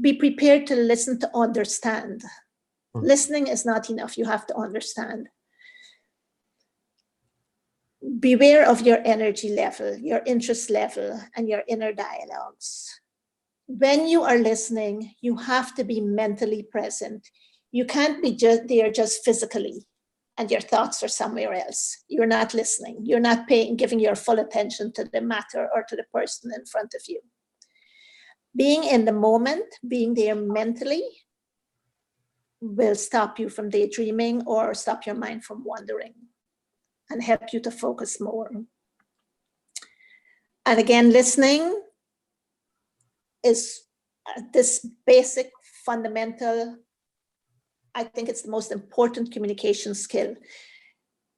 be prepared to listen to understand. Listening is not enough. You have to understand. Beware of your energy level, your interest level, and your inner dialogues. When you are listening, you have to be mentally present. You can't be there just physically and your thoughts are somewhere else. You're not listening. You're not giving your full attention to the matter or to the person in front of you. Being in the moment, being there mentally, will stop you from daydreaming or stop your mind from wandering and help you to focus more. And again, listening is this basic, fundamental, I think it's the most important communication skill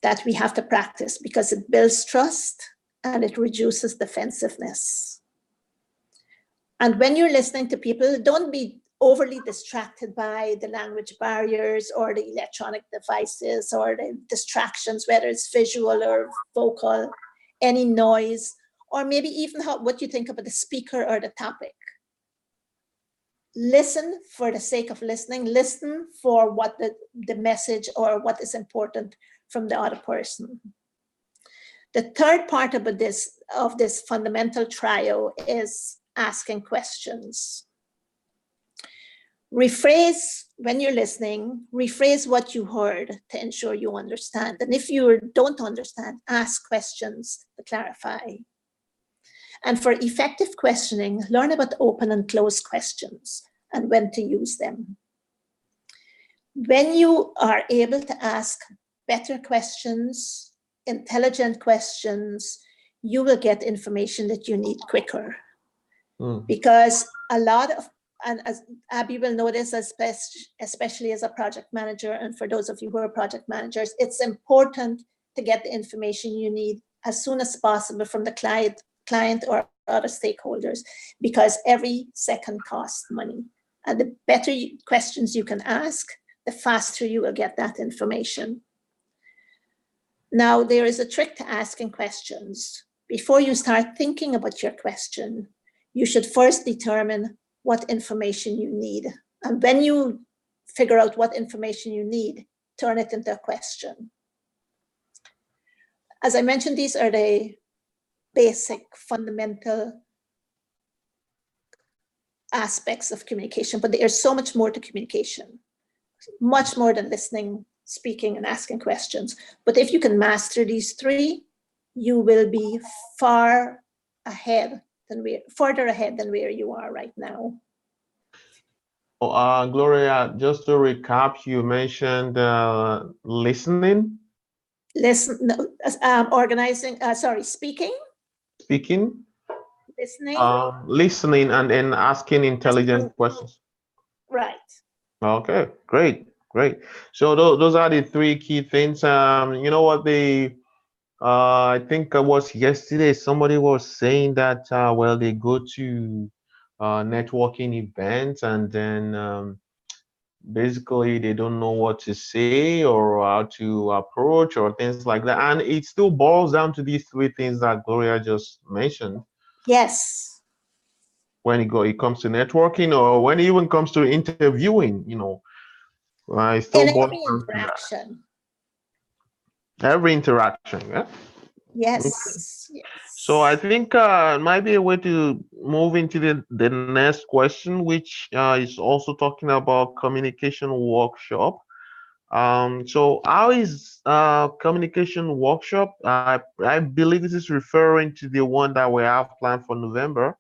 that we have to practice because it builds trust and it reduces defensiveness. And when you're listening to people, don't be overly distracted by the language barriers or the electronic devices or the distractions, whether it's visual or vocal, any noise, or maybe even what you think about the speaker or the topic. Listen for the sake of listening. Listen for what the message or what is important from the other person. The third part of this fundamental trio is asking questions. Rephrase, when you're listening, rephrase what you heard to ensure you understand. And if you don't understand, ask questions to clarify. And for effective questioning, learn about open and closed questions and when to use them. When you are able to ask better questions, intelligent questions, you will get information that you need quicker. Because a lot of, and as Abby will notice, especially as a project manager, and for those of you who are project managers, it's important to get the information you need as soon as possible from the client or other stakeholders, because every second costs money. And the better questions you can ask, the faster you will get that information. Now, there is a trick to asking questions. Before you start thinking about your question, you should first determine what information you need. And when you figure out what information you need, turn it into a question. As I mentioned, these are the basic, fundamental aspects of communication, but there's so much more to communication, much more than listening, speaking, and asking questions. But if you can master these three, you will be further ahead than where you are right now. Gloria, just to recap, you mentioned listening. Speaking. Speaking. Listening. Listening and then asking intelligent questions. Right. Okay, great. So those are the three key things. You know what, I think it was yesterday, somebody was saying that, well, they go to networking events and then basically they don't know what to say or how to approach or things like that. And it still boils down to these three things that Gloria just mentioned. Yes. When it comes to networking or when it even comes to interviewing, it still boils down to interaction. Every interaction, yeah? Yes. Okay. Yes. So I think it might be a way to move into the next question, which is also talking about communication workshop. So how is communication workshop? I believe this is referring to the one that we have planned for November.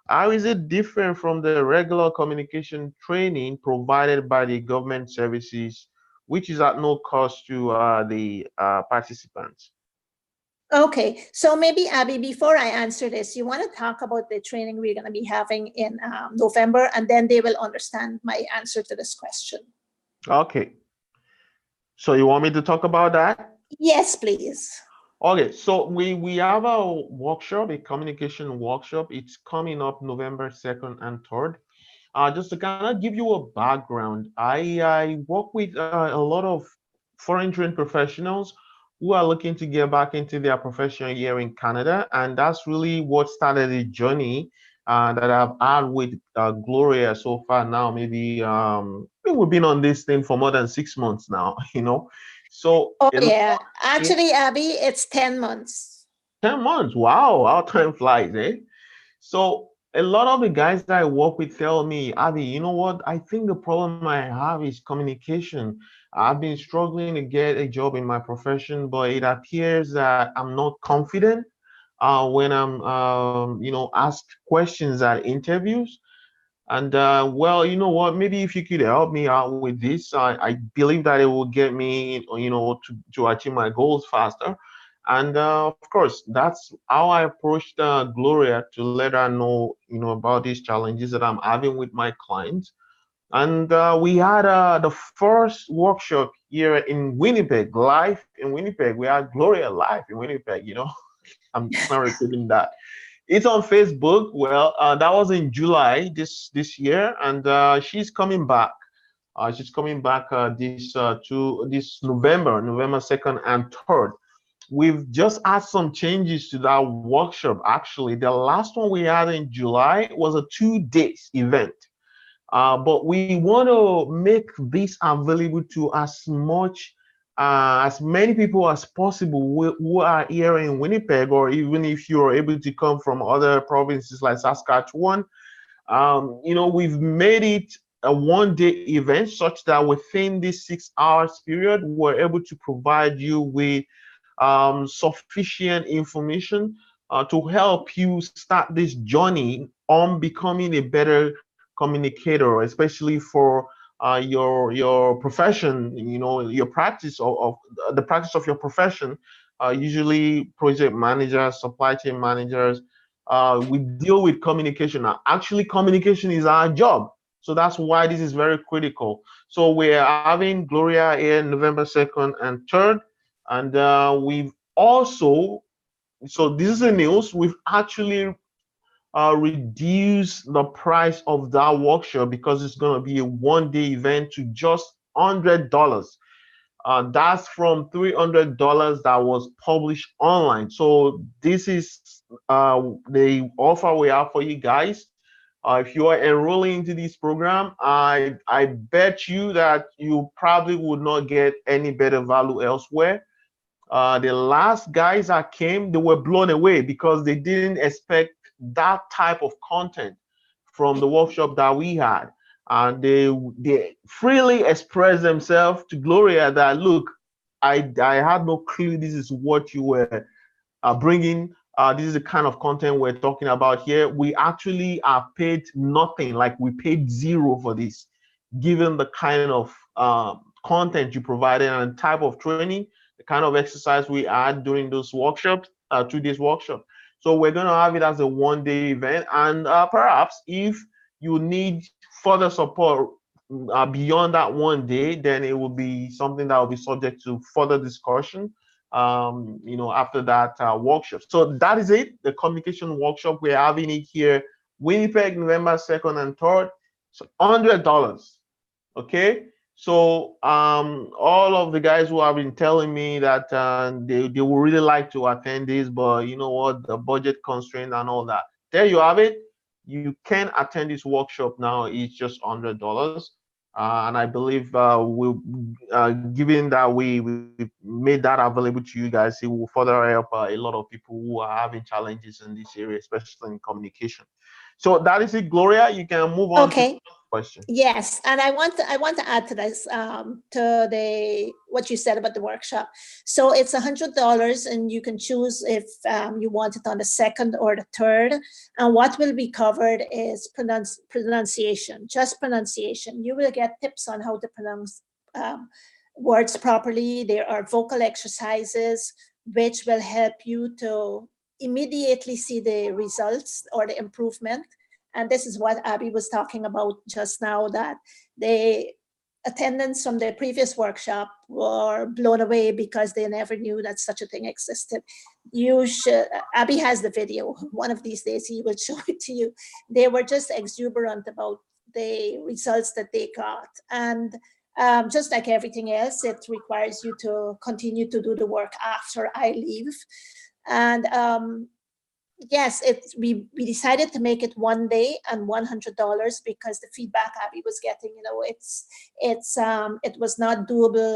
How is it different from the regular communication training provided by the government services, which is at no cost to the participants? Okay, so maybe Abby, before I answer this, you want to talk about the training we're going to be having in November, and then they will understand my answer to this question. Okay. So you want me to talk about that? Yes, please. Okay, so we have a workshop, a communication workshop. It's coming up November 2nd and 3rd. Just to kind of give you a background, I work with a lot of foreign trained professionals who are looking to get back into their profession here in Canada. And that's really what started the journey that I've had with Gloria so far now. Maybe I think we've been on this thing for more than 6 months now, you know. So Oh, a yeah. lot, Actually, Abby, it's 10 months. 10 months. Wow, how time flies, eh? So a lot of the guys that I work with tell me, Abby, you know what? I think the problem I have is communication. I've been struggling to get a job in my profession, but it appears that I'm not confident when I'm, asked questions at interviews. And well, you know what? Maybe if you could help me out with this, I believe that it will get me, to achieve my goals faster. And of course, that's how I approached Gloria to let her know, about these challenges that I'm having with my clients. And we had the first workshop here in Winnipeg, live in Winnipeg. We had Gloria live in Winnipeg. I'm just not repeating that. It's on Facebook. Well, that was in July this year, and she's coming back. She's coming back this November 2nd and 3rd. We've just had some changes to that workshop. Actually, the last one we had in July was a 2 days event. But we want to make this available to as many people as possible who are here in Winnipeg, or even if you're able to come from other provinces like Saskatchewan. We've made it a 1 day event such that within this 6 hours period, we're able to provide you with sufficient information to help you start this journey on becoming a better communicator, especially for your profession. Your practice of the practice of your profession. Usually, project managers, supply chain managers, we deal with communication. Now, actually, communication is our job. So that's why this is very critical. So we're having Gloria here November 2nd and 3rd. And we've also, so this is the news, we've actually reduced the price of that workshop because it's going to be a 1 day event to just $100. That's from $300 that was published online. So this is the offer we have for you guys. If you are enrolling into this program, I bet you that you probably would not get any better value elsewhere. The last guys that came, they were blown away because they didn't expect that type of content from the workshop that we had. And they freely expressed themselves to Gloria that, look, I had no clue this is what you were bringing. This is the kind of content we're talking about here. We actually are paid nothing, like we paid zero for this, given the kind of content you provided and the type of training, the kind of exercise we had during those workshops, 2 days workshop. So we're going to have it as a 1 day event. And perhaps if you need further support beyond that 1 day, then it will be something that will be subject to further discussion after that workshop. So that is it, the communication workshop. We're having it here, Winnipeg, November 2nd and 3rd. So $100. Okay. So all of the guys who have been telling me that they would really like to attend this, but you know what, the budget constraint and all that. There you have it. You can attend this workshop now. It's just $100. And I believe given that we made that available to you guys, it will further help a lot of people who are having challenges in this area, especially in communication. So that is it, Gloria. You can move on to the Okay. question. Yes, and I want to add to this, to the what you said about the workshop. So it's $100, and you can choose if you want it on the 2nd or the 3rd. And what will be covered is pronunciation, just pronunciation. You will get tips on how to pronounce words properly. There are vocal exercises which will help you to immediately see the results or the improvement. And this is what Abby was talking about just now, that the attendants from the previous workshop were blown away because they never knew that such a thing existed. Abby has the video. One of these days he will show it to you. They were just exuberant about the results that they got. And just like everything else, it requires you to continue to do the work after I leave. And Yes, we decided to make it 1 day and $100 because the feedback Abby was getting, it was not doable